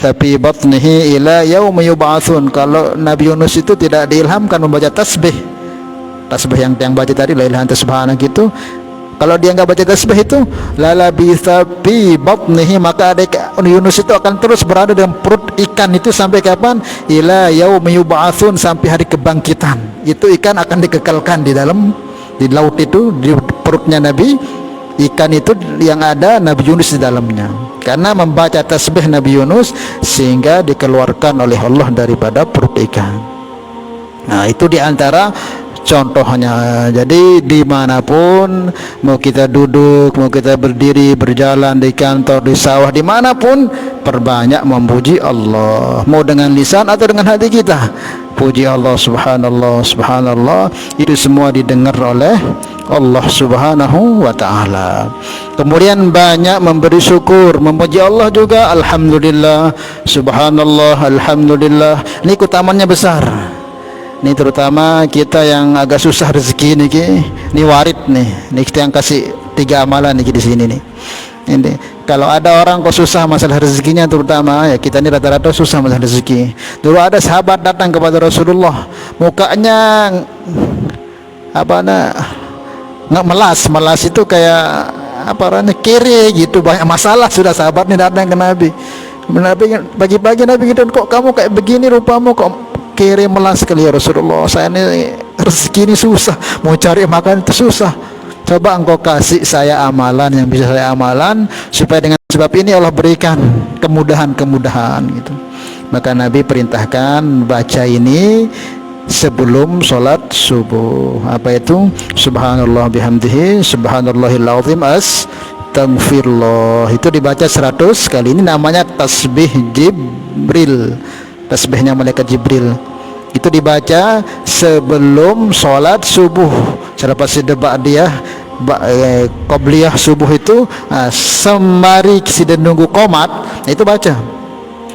fi batnihi ila yaumi yub'atsun. Kalau Nabi Yunus itu tidak diilhamkan membaca tasbih yang baca tadi la ilaha anta subhanaka gitu, kalau dia nggak baca tasbih itu lalabitha fi batnihi, maka adik Yunus itu akan terus berada dalam perut ikan itu sampai kapan? Ila yaumi yub'atsun, sampai hari kebangkitan. Itu ikan akan dikekalkan di laut itu, di perutnya Nabi ikan itu yang ada Nabi Yunus di dalamnya, karena membaca tasbih Nabi Yunus sehingga dikeluarkan oleh Allah daripada perut ikan. Nah, itu diantara contohnya. Jadi dimanapun, mau kita duduk, mau kita berdiri, berjalan, di kantor, di sawah, dimanapun, perbanyak memuji Allah, mau dengan lisan atau dengan hati kita. Puji Allah, subhanallah, subhanallah, itu semua didengar oleh Allah subhanahu wa ta'ala. Kemudian banyak memberi syukur, memuji Allah juga, alhamdulillah, subhanallah, alhamdulillah. Ini keutamaannya besar. Ini terutama kita yang agak susah rezeki ini warid nih. Ini kita yang kasih 3 amalan nih di sini nih. Ini kalau ada orang kok susah masalah rezekinya, terutama ya kita ini rata-rata susah masalah rezeki. Dulu ada sahabat datang kepada Rasulullah, mukanya nggak melas itu kayak kere gitu, banyak masalah. Sudah sahabat ini datang ke Nabi. Pagi-pagi Nabi gitu, kok kamu kayak begini rupamu, kok kere melas sekali ya Rasulullah, saya ini rezeki ini susah, mau cari makan itu susah, coba engkau kasih saya amalan yang bisa saya amalan, supaya dengan sebab ini Allah berikan kemudahan gitu. Maka Nabi perintahkan baca ini sebelum sholat subuh. Apa itu? Subhanallah bihamdihi, subhanallahil azim, astaghfirullah. Itu dibaca 100 kali. Ini namanya tasbih Jibril, tasbihnya malaikat Jibril. Itu dibaca sebelum sholat subuh. Selepas debat dia qobliyah subuh itu, sembari sedang nunggu qomat, itu baca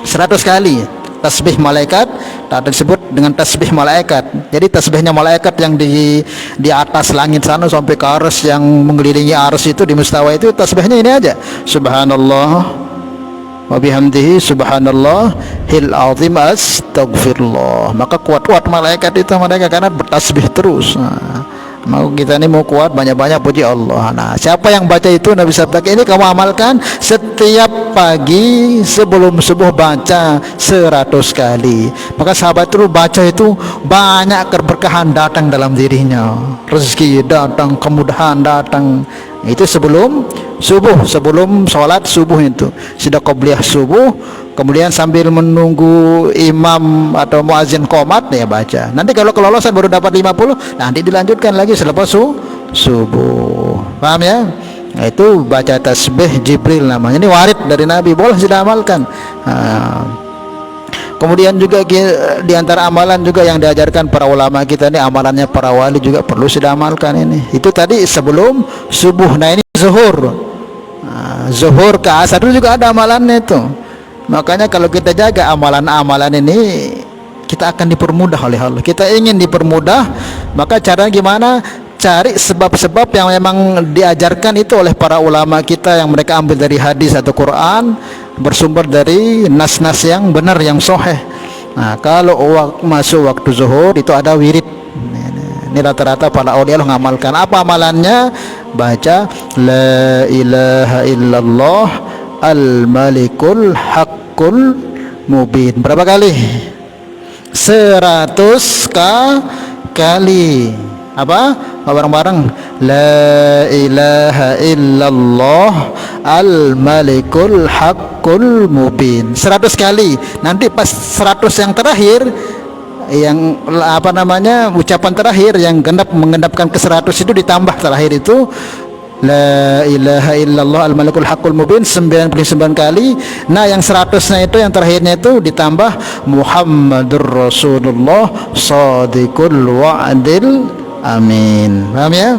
100 kali tasbih malaikat. Tak disebut dengan tasbih malaikat. Jadi tasbihnya malaikat yang di atas langit sana sampai ke arsy, yang mengelilingi arsy itu, di mustawa itu, tasbihnya ini aja, subhanallah wa bihamdihi, subhanallah hil azim, astaghfirullah. Maka kuat-kuat malaikat itu, mereka karena bertasbih terus. Mau kita ini mau kuat, banyak-banyak puji Allah. Nah, siapa yang baca itu, Nabi sabdakan, ini kamu amalkan setiap pagi sebelum subuh, baca 100 kali. Maka sahabat itu baca itu, banyak keberkahan datang dalam dirinya, rezeki datang, kemudahan datang. Itu sebelum subuh, sebelum sholat subuh itu, sudah qobliyah subuh, kemudian sambil menunggu imam atau muazin qomat, ya baca. Nanti kalau kelolosan baru dapat 50, nanti dilanjutkan lagi selepas subuh. Paham ya? Nah, itu baca tasbih Jibril namanya. Ini warid dari Nabi, boleh sudah amalkan. Kemudian juga di antara amalan juga yang diajarkan para ulama kita ini, amalannya para wali juga perlu sudah amalkan ini. Itu tadi sebelum subuh. Nah, ini zuhur. Zuhur ke asar itu juga ada amalannya itu. Makanya kalau kita jaga amalan-amalan ini, kita akan dipermudah oleh Allah. Kita ingin dipermudah, maka caranya gimana? Cari sebab-sebab yang memang diajarkan itu oleh para ulama kita, yang mereka ambil dari hadis atau Quran, bersumber dari nas-nas yang benar, yang sahih. Nah, kalau masuk waktu zuhur itu ada wirid. Ini rata-rata para awliya Allah mengamalkan. Apa amalannya? Baca la ilaha illallah al-malikul haqqul mubin. Berapa kali? 100 kali. Apa? Bareng-bareng, la ilaha illallah al-malikul haqqul mubin. 100 kali. Nanti pas 100 yang terakhir, yang ucapan terakhir yang mengendapkan ke 100 itu ditambah terakhir itu, la ilaha illallah al-malikul haqqul mubin 99 kali. Nah, yang 100-nya itu, yang terakhirnya itu ditambah Muhammadur Rasulullah shadiqul wa'dil amin. Paham ya?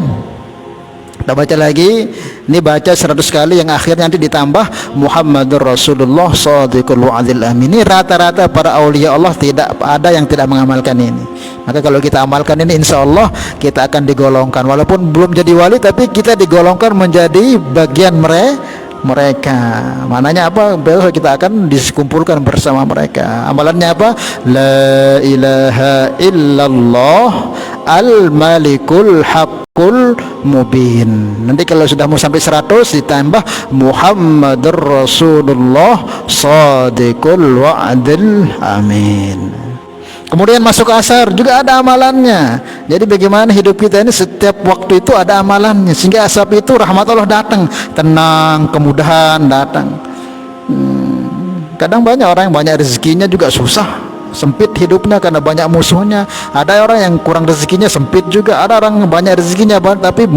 Kita baca lagi. Ini baca 100 kali, yang akhirnya nanti ditambah Muhammadur Rasulullah shadiqul wa'dil amin. Ini rata-rata para aulia Allah tidak ada yang tidak mengamalkan ini. Maka kalau kita amalkan ini, insya Allah kita akan digolongkan, walaupun belum jadi wali, tapi kita digolongkan menjadi bagian mereka. Mananya apa? Besok kita akan dikumpulkan bersama mereka. Amalannya apa? La ilaha illallah al-malikul haqqul mubin. Nanti kalau sudah mau sampai 100 ditambah Muhammadur Rasulullah shadiqul wa'dil amin. Kemudian masuk asar juga ada amalannya. Jadi bagaimana hidup kita ini setiap waktu itu ada amalannya, sehingga asar itu rahmat Allah datang, tenang, kemudahan datang. Kadang banyak orang yang banyak rezekinya juga susah, sempit hidupnya karena banyak musuhnya. Ada orang yang kurang rezekinya sempit juga. Ada orang yang banyak rezekinya tapi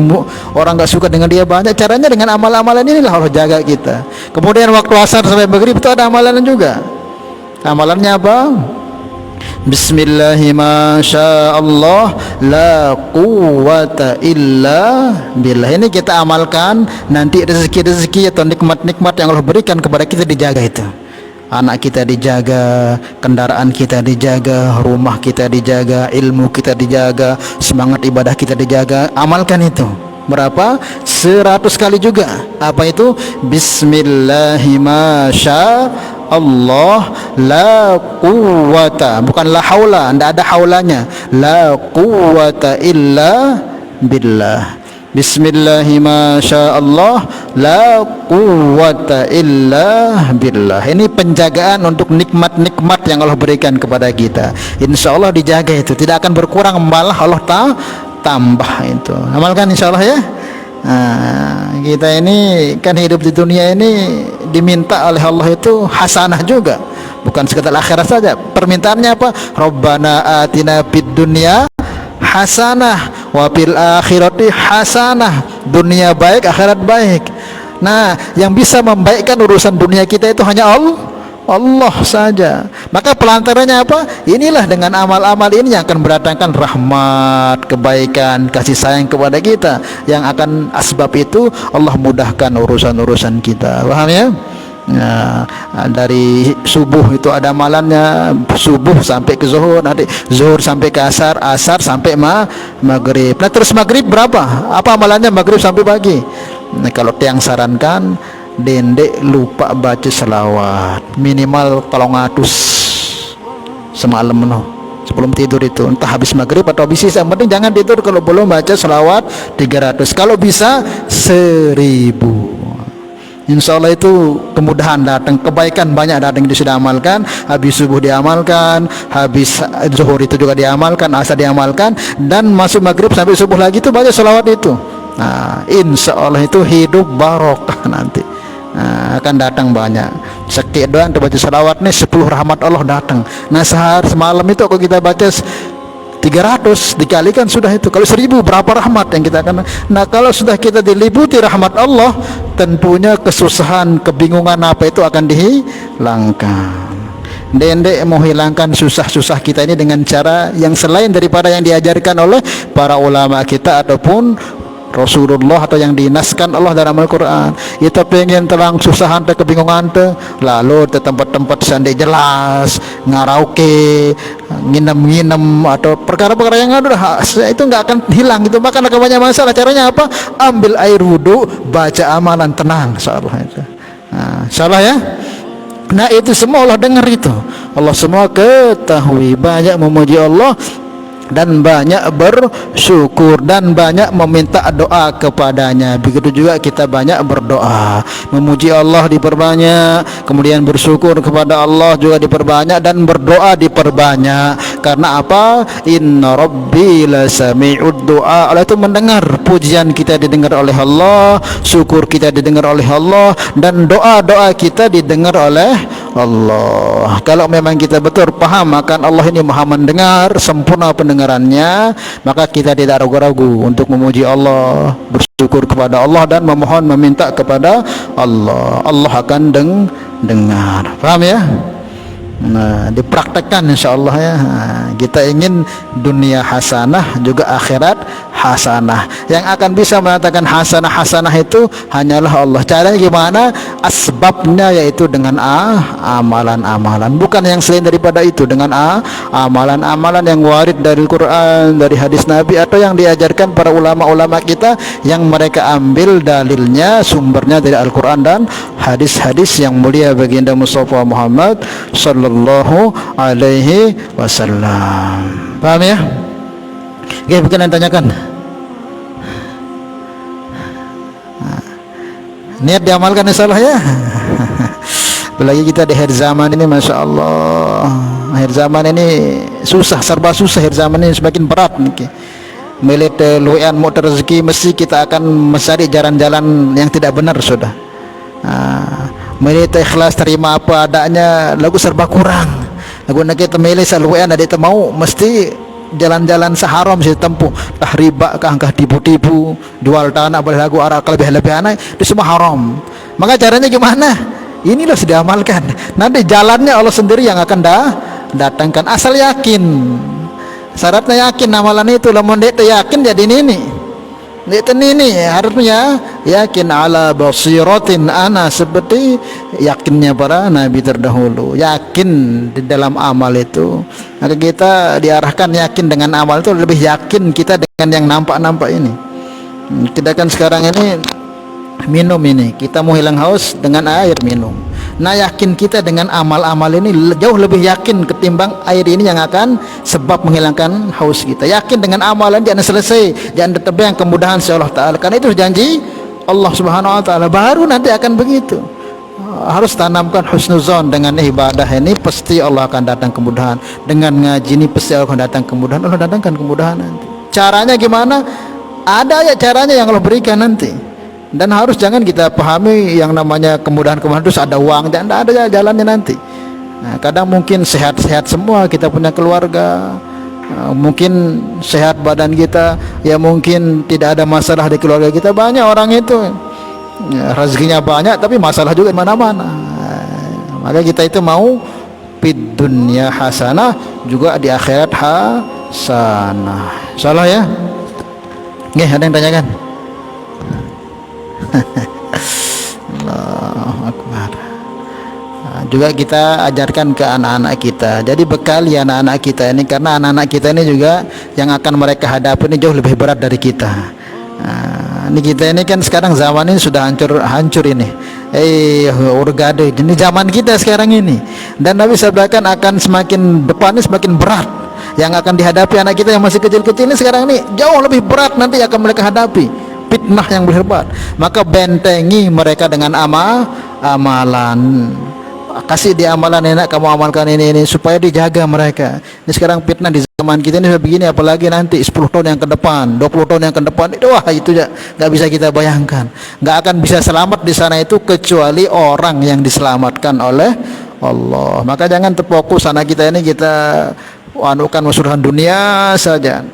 orang nggak suka dengan dia banyak. Caranya dengan amal-amalan inilah Allah jaga kita. Kemudian waktu asar sampai maghrib itu ada amalan juga. Amalannya apa? Bismillahi masyaallah la quwwata illa billah. Ini kita amalkan, nanti rezeki-rezeki atau nikmat-nikmat yang Allah berikan kepada kita dijaga itu. Anak kita dijaga, kendaraan kita dijaga, rumah kita dijaga, ilmu kita dijaga, semangat ibadah kita dijaga. Amalkan itu. Berapa? 100 kali juga. Apa itu? Bismillahi masyaallah la quwwata, bukan la haula, tidak ada haulanya. La quwwata illa billah. Bismillahi masyaallah la quwwata illa billah. Ini penjagaan untuk nikmat-nikmat yang Allah berikan kepada kita. Insya Allah dijaga itu, tidak akan berkurang, malah Allah tambah itu. Amalkan insya Allah ya. Nah, kita ini kan hidup di dunia ini diminta oleh Allah itu hasanah juga, bukan sekedar akhirat saja. Permintaannya apa? Rabbana atina fid dunya hasanah wa fil akhirati hasanah. Dunia baik, akhirat baik. Nah, yang bisa membaikkan urusan dunia kita itu hanya Allah saja. Maka pelantarannya apa? Inilah dengan amal-amal ini yang akan mendatangkan rahmat, kebaikan, kasih sayang kepada kita, yang akan asbab itu Allah mudahkan urusan-urusan kita. Paham ya? Nah, dari subuh itu ada amalannya, subuh sampai ke zuhur, nanti zuhur sampai ke asar, asar sampai maghrib. Nah, terus maghrib berapa? Apa amalannya maghrib sampai pagi? Nah, kalau tiang sarankan dendek lupa baca selawat minimal 300 semalam penuh sebelum tidur itu, entah habis maghrib atau habis isya. Yang penting jangan tidur kalau belum baca selawat 300, kalau bisa 1000. Insya Allah itu kemudahan datang, kebaikan banyak datang. Itu sudah amalkan, habis subuh diamalkan, habis zuhur itu juga diamalkan, asar diamalkan, dan masuk maghrib sampai subuh lagi itu baca selawat itu. Nah, insya Allah itu hidup barokah nanti. Nah, akan datang banyak. Sekit doang baca salawat nih 10 rahmat Allah datang. Nah, sehari semalam itu kalau kita baca 300 dikalikan sudah itu. Kalau 1000 berapa rahmat yang kita akan. Nah, kalau sudah kita diliputi rahmat Allah, tentunya kesusahan, kebingungan apa itu akan dihilangkan. Dendek mau hilangkan susah-susah kita ini dengan cara yang selain daripada yang diajarkan oleh para ulama kita ataupun Rasulullah atau yang dinaskan Allah dalam Al-Quran. Kita pengen terang susahan te kebingungan te, lalu ke tempat-tempat sandi jelas, ngarauke, nginem-nginem atau perkara-perkara yang ada itu nggak akan hilang itu, bahkan akan banyak masalah. Caranya apa? Ambil air wudhu, baca amalan, tenang insyaallah itu. Nah, insyaallah ya. Nah, itu semua Allah dengar itu. Allah semua ketahui. Banyak memuji Allah dan banyak bersyukur dan banyak meminta doa kepadanya. Begitu juga kita banyak berdoa, memuji Allah diperbanyak, kemudian bersyukur kepada Allah juga diperbanyak, dan berdoa diperbanyak. Karena apa? Inna rabbi lasami'ud du'a. Allah itu mendengar, pujian kita didengar oleh Allah, syukur kita didengar oleh Allah, dan doa-doa kita didengar oleh Allah. Kalau memang kita betul paham akan Allah ini maha mendengar, sempurna pendengarannya, maka kita tidak ragu-ragu untuk memuji Allah, bersyukur kepada Allah, dan memohon meminta kepada Allah. Allah akan dengar. Paham ya? Nah, dipraktekkan insyaallah ya. Nah, kita ingin dunia hasanah juga akhirat hasanah. Yang akan bisa mengatakan hasanah itu hanyalah Allah. Caranya gimana? asbabnya yaitu dengan amalan-amalan, bukan yang selain daripada itu, dengan amalan-amalan yang warid dari Quran, dari hadis Nabi, atau yang diajarkan para ulama-ulama kita yang mereka ambil dalilnya, sumbernya dari Al-Quran dan hadis-hadis yang mulia baginda Mustafa Muhammad sallallahu alaihi wasallam. Paham ya? Oke, bukan yang tanyakan. Niat diamalkan insyaallah ya. Apalagi kita di akhir zaman ini, Masya Allah, akhir zaman ini susah, serba susah. Akhir zaman ini semakin berat nih. Milik luian mau rezeki, mesti kita akan mencari jalan-jalan yang tidak benar sudah. Milik ikhlas terima apa adanya, lagu serba kurang. Lagu nak kita milih seluian ada itu mau mesti jalan-jalan seharam sih tempuh, kah riba, kah tipu-tipu, jual tanah, boleh lagu arak lebih-lebihan, itu semua haram. Maka caranya gimana? Inilah sudah amalkan. Nanti jalannya Allah sendiri yang akan datangkan. Asal yakin. Syaratnya yakin amalan itu. Lamun dia yakin jadi ini. Dia ini harusnya yakin ala basiratin ana, seperti yakinnya para nabi terdahulu. Yakin di dalam amal itu. Maka kita diarahkan yakin dengan amal itu, lebih yakin kita dengan yang nampak-nampak ini. Kita kan sekarang ini minum ini, kita mau hilang haus dengan air minum. Nah, yakin kita dengan amal-amal ini jauh lebih yakin ketimbang air ini yang akan sebab menghilangkan haus kita. Yakin dengan amalan, jangan selesai, jangan terbayang kemudahan si Allah Ta'ala, karena itu janji Allah Subhanahu Wa Ta'ala. Baru nanti akan begitu. Harus tanamkan husnuzon dengan ibadah ini, pasti Allah akan datang kemudahan. Dengan ngaji ini pasti Allah akan datang kemudahan. Allah datangkan kemudahan nanti. Caranya gimana? Ada ya caranya yang Allah berikan nanti. Dan harus jangan kita pahami yang namanya kemudahan-kemudahan terus ada uang, dan ada jalannya nanti. Nah, kadang mungkin sehat-sehat semua, kita punya keluarga, mungkin sehat badan kita, ya mungkin tidak ada masalah di keluarga kita. Banyak orang itu ya, rezekinya banyak tapi masalah juga di mana-mana. Maka kita itu mau fid dunya hasanah, juga di akhirat hasanah. Salah ya? Nggih, ada yang tanyakan? Allahu Akbar. Juga kita ajarkan ke anak-anak kita. Jadi bekal ya anak-anak kita ini, karena anak-anak kita ini juga yang akan mereka hadapi ini jauh lebih berat dari kita. Ini kita ini kan sekarang zaman ini sudah hancur ini. Urgade. Ini zaman kita sekarang ini. Dan Nabi sabdakan akan semakin depan ini semakin berat. Yang akan dihadapi anak kita yang masih kecil-kecil ini sekarang ini jauh lebih berat nanti akan mereka hadapi. Fitnah yang berhebat. Maka bentengi mereka dengan amalan. Kasih dia amalan, enak kamu amalkan ini supaya dijaga mereka. Ini sekarang fitnah di zaman kita ini begini, apalagi nanti 10 tahun yang ke depan, 20 tahun yang ke depan, wah itu ya nggak bisa kita bayangkan. Nggak akan bisa selamat di sana itu kecuali orang yang diselamatkan oleh Allah. Maka jangan terfokus anak kita ini kita anukan musuhan dunia saja.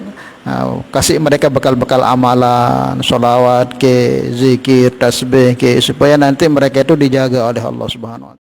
Kasih mereka bekal-bekal amalan, sholawat ke, zikir, tasbih ke, supaya nanti mereka itu dijaga oleh Allah Subhanahu wa Ta'ala.